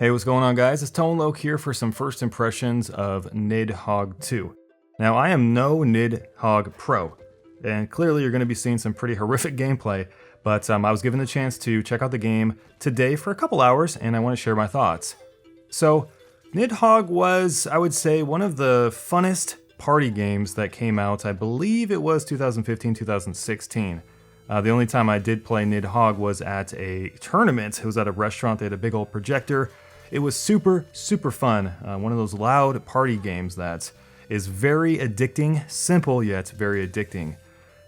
Hey, what's going on, guys? It's Tone Loc here for some first impressions of Nidhogg 2. Now, I am no Nidhogg pro, and clearly you're going to be seeing some pretty horrific gameplay, but I was given the chance to check out the game today for a couple hours, and I want to share my thoughts. So, Nidhogg was, I would say, one of the funnest party games that came out. I believe it was 2015-2016. The only time I did play Nidhogg was at a tournament. It was at a restaurant. They had a big old projector. It was super fun. One of those loud party games that is very addicting, simple yet very addicting.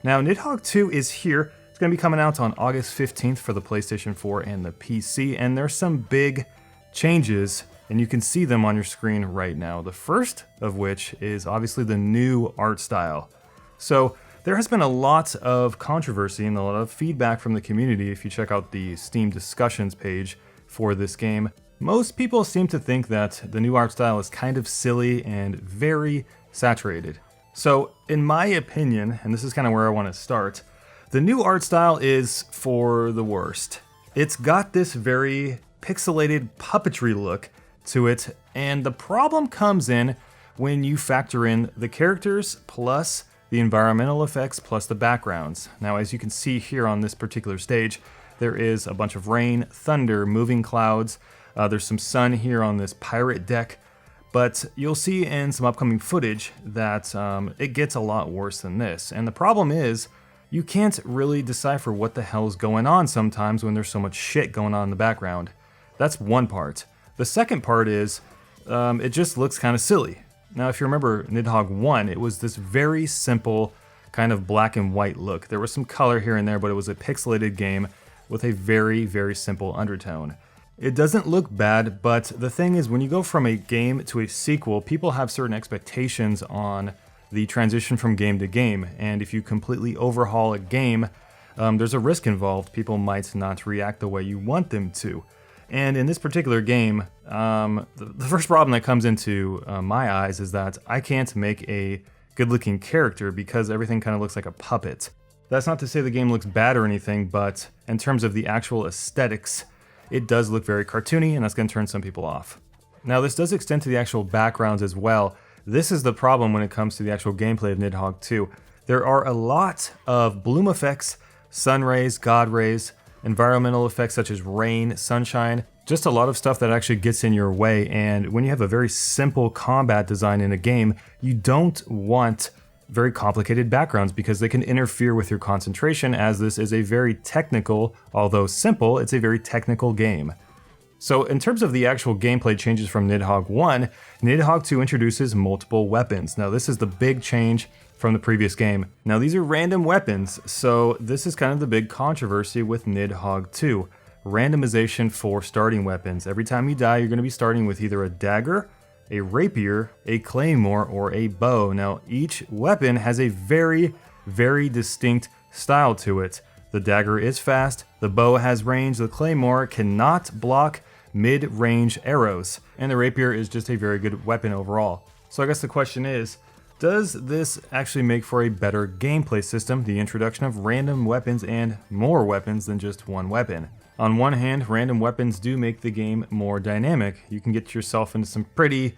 Now, Nidhogg 2 is here. It's going to be coming out on August 15th for the PlayStation 4 and the PC, and there's some big changes, and you can see them on your screen right now. The first of which is obviously the new art style. So, there has been a lot of controversy and a lot of feedback from the community if you check out the Steam discussions page for this game. Most people seem to think that the new art style is kind of silly and very saturated. So, in my opinion, and this is kind of where I want to start, the new art style is for the worst. It's got this very pixelated puppetry look to it, and the problem comes in when you factor in the characters plus the environmental effects plus the backgrounds. Now, as you can see here on this particular stage, there is a bunch of rain, thunder, moving clouds. There's some sun here on this pirate deck, but you'll see in some upcoming footage that it gets a lot worse than this. And the problem is, you can't really decipher what the hell's going on sometimes when there's so much shit going on in the background. That's one part. The second part is, it just looks kind of silly. Now, if you remember Nidhogg 1, it was this very simple kind of black and white look. There was some color here and there, but it was a pixelated game with a very simple undertone. It doesn't look bad, but the thing is, when you go from a game to a sequel, people have certain expectations on the transition from game to game, and if you completely overhaul a game, there's a risk involved. People might not react the way you want them to. And in this particular game, the first problem that comes into my eyes is that I can't make a good-looking character because everything kind of looks like a puppet. That's not to say the game looks bad or anything, but in terms of the actual aesthetics, it does look very cartoony, and that's going to turn some people off. Now, this does extend to the actual backgrounds as well. This is the problem when it comes to the actual gameplay of Nidhogg 2. There are a lot of bloom effects, sun rays, god rays, environmental effects such as rain, sunshine, just a lot of stuff that actually gets in your way. And when you have a very simple combat design in a game, you don't want very complicated backgrounds because they can interfere with your concentration, as this is a very technical, although simple, it's a very technical game. So in terms of the actual gameplay changes from Nidhogg 1, Nidhogg 2 introduces multiple weapons. Now, this is the big change from the previous game. Now, these are random weapons, so this is kind of the big controversy with Nidhogg 2. Randomization for starting weapons. Every time you die, you're going to be starting with either a dagger, a rapier, a claymore, or a bow. Now, each weapon has a very distinct style to it. The dagger is fast, the bow has range, the claymore cannot block mid-range arrows, and the rapier is just a very good weapon overall. So I guess the question is, does this actually make for a better gameplay system, the introduction of random weapons and more weapons than just one weapon? On one hand, random weapons do make the game more dynamic. You can get yourself into some pretty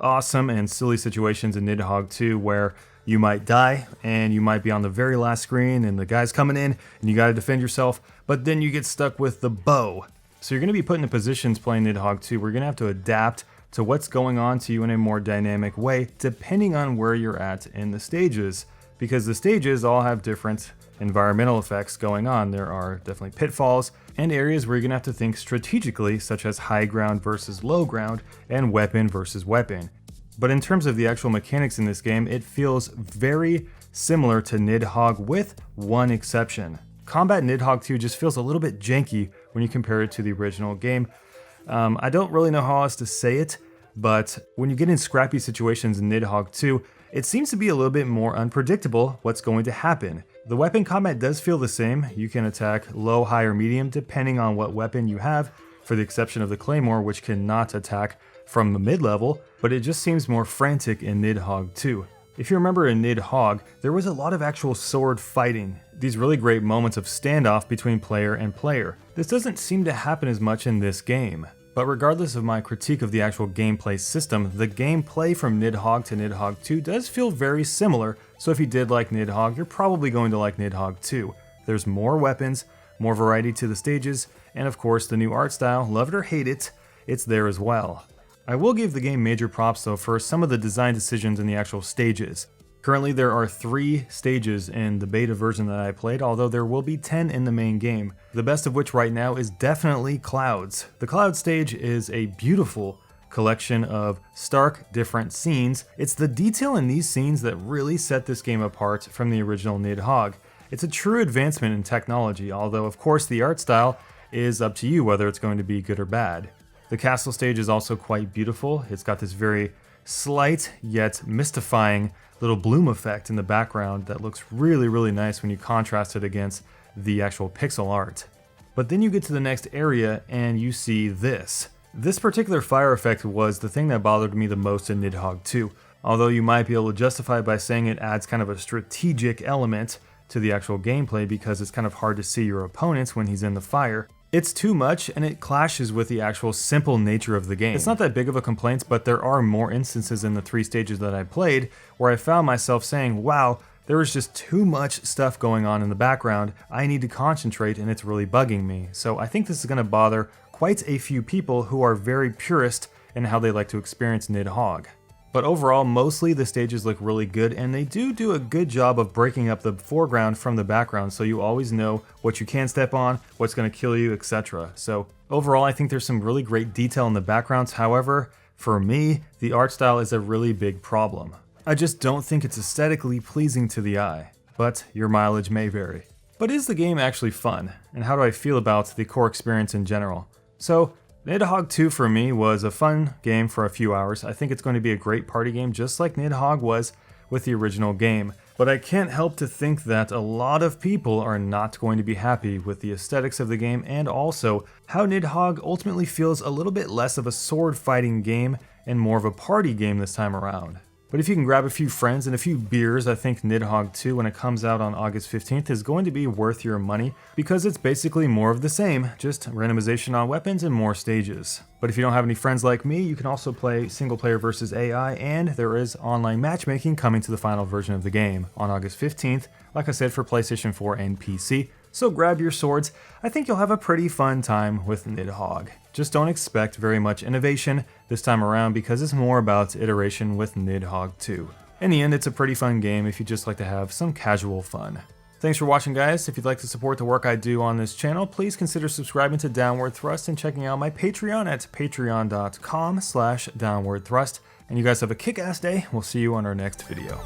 awesome and silly situations in Nidhogg 2 where you might die and you might be on the very last screen and the guy's coming in and you gotta defend yourself, but then you get stuck with the bow. So you're gonna be put into positions playing Nidhogg 2 where you're gonna have to adapt to what's going on to you in a more dynamic way depending on where you're at in the stages, because the stages all have different environmental effects going on. There are definitely pitfalls and areas where you're gonna have to think strategically, such as high ground versus low ground and weapon versus weapon. But in terms of the actual mechanics in this game, it feels very similar to Nidhogg with one exception. Combat in Nidhogg 2 just feels a little bit janky when you compare it to the original game. I don't really know how else to say it, but when you get in scrappy situations in Nidhogg 2, it seems to be a little bit more unpredictable what's going to happen. The weapon combat does feel the same. You can attack low, high, or medium depending on what weapon you have, for the exception of the claymore, which cannot attack from the mid-level, but it just seems more frantic in Nidhogg 2. If you remember in Nidhogg, there was a lot of actual sword fighting, these really great moments of standoff between player and player. This doesn't seem to happen as much in this game. But regardless of my critique of the actual gameplay system, the gameplay from Nidhogg to Nidhogg 2 does feel very similar, so if you did like Nidhogg, you're probably going to like Nidhogg 2. There's more weapons, more variety to the stages, and of course the new art style, love it or hate it, it's there as well. I will give the game major props though for some of the design decisions in the actual stages. Currently there are 3 stages in the beta version that I played, although there will be 10 in the main game. The best of which right now is definitely Clouds. The Cloud stage is a beautiful collection of stark, different scenes. It's the detail in these scenes that really set this game apart from the original Nidhogg. It's a true advancement in technology, although of course the art style is up to you whether it's going to be good or bad. The castle stage is also quite beautiful. It's got this very slight yet mystifying little bloom effect in the background that looks really nice when you contrast it against the actual pixel art. But then you get to the next area and you see this. This particular fire effect was the thing that bothered me the most in Nidhogg 2, although you might be able to justify it by saying it adds kind of a strategic element to the actual gameplay because it's kind of hard to see your opponents when he's in the fire. It's too much and it clashes with the actual simple nature of the game. It's not that big of a complaint, but there are more instances in the 3 stages that I played where I found myself saying, wow, there is just too much stuff going on in the background, I need to concentrate and it's really bugging me. So I think this is going to bother quite a few people who are very purist in how they like to experience Nidhogg. But overall, mostly the stages look really good and they do a good job of breaking up the foreground from the background so you always know what you can step on, what's going to kill you, etc. So overall, I think there's some really great detail in the backgrounds. However, for me, the art style is a really big problem. I just don't think it's aesthetically pleasing to the eye, but your mileage may vary. But is the game actually fun? And how do I feel about the core experience in general? So, Nidhogg 2 for me was a fun game for a few hours. I think it's going to be a great party game just like Nidhogg was with the original game. But I can't help to think that a lot of people are not going to be happy with the aesthetics of the game and also how Nidhogg ultimately feels a little bit less of a sword fighting game and more of a party game this time around. But if you can grab a few friends and a few beers, I think Nidhogg 2, when it comes out on August 15th, is going to be worth your money because it's basically more of the same, just randomization on weapons and more stages. But if you don't have any friends like me, you can also play single player versus AI, and there is online matchmaking coming to the final version of the game on August 15th, like I said, for PlayStation 4 and PC. So grab your swords. I think you'll have a pretty fun time with Nidhogg. Just don't expect very much innovation this time around because it's more about iteration with Nidhogg 2. In the end, it's a pretty fun game if you just like to have some casual fun. Thanks for watching, guys. If you'd like to support the work I do on this channel, please consider subscribing to Downward Thrust and checking out my Patreon at patreon.com/downwardthrust. And you guys have a kick-ass day. We'll see you on our next video.